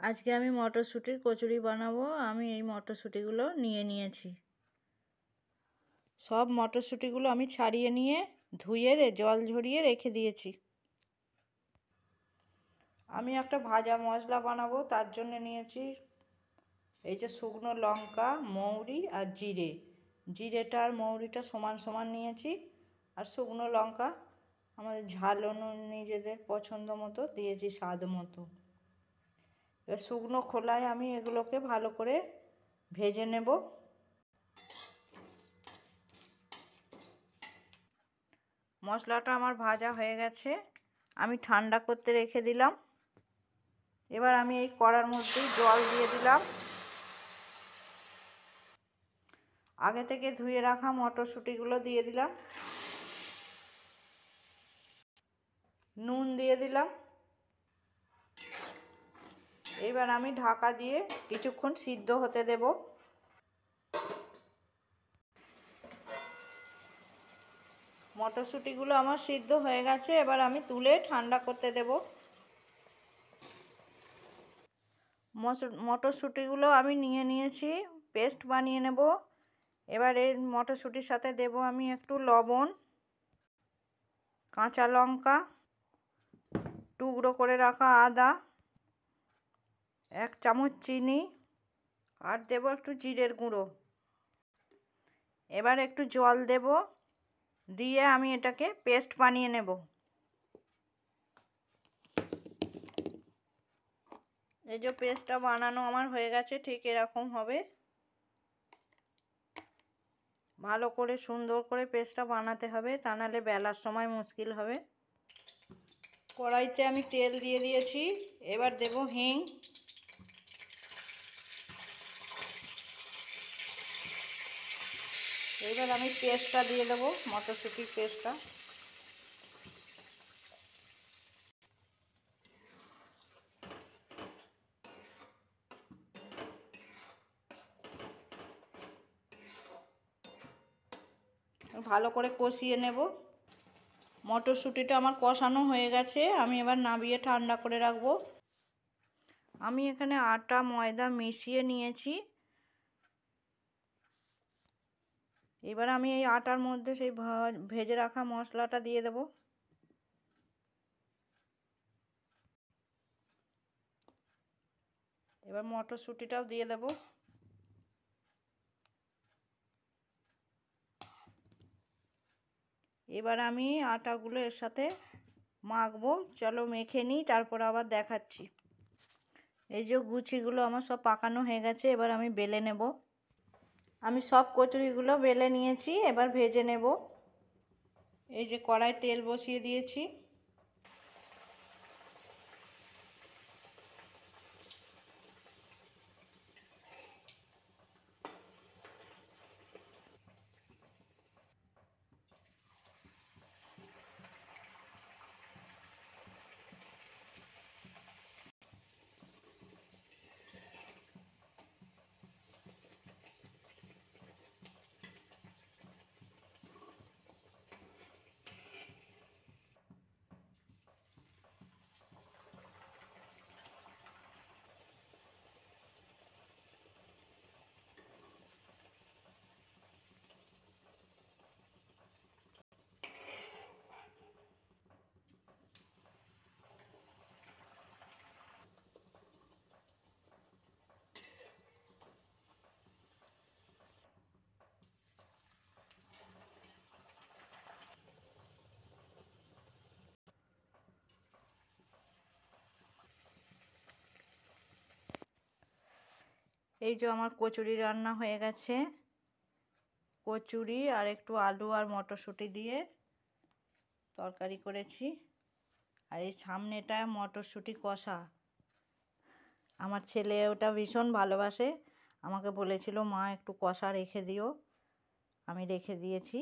আজকে আমি মটরশুঁটির কচুরি বানাবো। আমি এই মটরশুঁটিগুলো নিয়ে নিয়েছি। সব মটরশুঁটিগুলো আমি ছাড়িয়ে নিয়ে ধুয়ে জল ঝরিয়ে রেখে দিয়েছি। আমি একটা ভাজা মশলা বানাবো, তার জন্য নিয়েছি এই যে শুকনো লঙ্কা, মৌরি আর জিরে। জিরেটা আর মৌরিটা সমান সমান নিয়েছি, আর শুকনো লঙ্কা আমাদের ঝাল নিজেদের পছন্দ মতো দিয়েছি, স্বাদ মতো। এবার শুকনো খোলায় আমি এগুলোকে ভালো করে ভেজে নেব। মশলাটা আমার ভাজা হয়ে গেছে, আমি ঠান্ডা করতে রেখে দিলাম। এবার আমি এই কড়ার মধ্যেই জল দিয়ে দিলাম। আগে থেকে ধুয়ে রাখা মটরশুঁটিগুলো দিয়ে দিলাম, নুন দিয়ে দিলাম। এবার আমি ঢাকা দিয়ে কিছুক্ষণ সিদ্ধ হতে দেব। মটরশুঁটিগুলো আমার সিদ্ধ হয়ে গেছে, এবার আমি তুলে ঠান্ডা করতে দেব। মটরশুঁটিগুলো আমি নিয়ে নিয়েছি, পেস্ট বানিয়ে নেব। এবার এই মটরশুঁটির সাথে দেব আমি একটু লবণ, কাঁচা লঙ্কা, টুকরো করে রাখা আদা, 1 চামচ চিনি, আর দেব একটু জিরের গুঁড়ো। এবার একটু জল দেব, দিয়ে আমি এটাকে পেস্ট বানিয়ে নেব। এই যে পেস্টটা বানানো আমার হয়ে গেছে, ঠিক এরকম হবে। ভালো করে সুন্দর করে পেস্টটা বানাতে হবে, তা নাহলে বেলার সময় মুশকিল হবে। কড়াইতে আমি তেল দিয়ে দিয়েছি, এবার দেব হিং। এবার আমি পেস্টটা দিয়ে দেবো, মটরশুঁটির পেস্টটা। ভালো করে কষিয়ে নেব। মটরশুঁটিটা আমার কষানো হয়ে গেছে, আমি এবার নামিয়ে ঠান্ডা করে রাখবো। আমি এখানে আটা ময়দা মিশিয়ে নিয়েছি। এবার আমি এই আটার মধ্যে সেই ভেজে রাখা মশলাটা দিয়ে দেব। এবার মটরশুঁটিটাও দিয়ে দেব। এবার আমি আটাগুলো এর সাথে মাখবো। চলো মেখে নিই, তারপর আবার দেখাচ্ছি। এই যে গুছিগুলো আমার সব পাকানো হয়ে গেছে, এবার আমি বেলে নেব। আমি সব কচুরিগুলো বেলে নিয়েছি, এবার ভেজে নেব। এই যে কড়ায় তেল বসিয়ে দিয়েছি। এই যে আমার কচুরি রান্না হয়ে গেছে। কচুরি আর একটু আলু আর মটরশুঁটি দিয়ে তরকারি করেছি, আর এই সামনেটা মটরশুঁটি কষা। আমার ছেলে ওটা ভীষণ ভালোবাসে, আমাকে বলেছিল মা একটু কষা রেখে দিও, আমি রেখে দিয়েছি।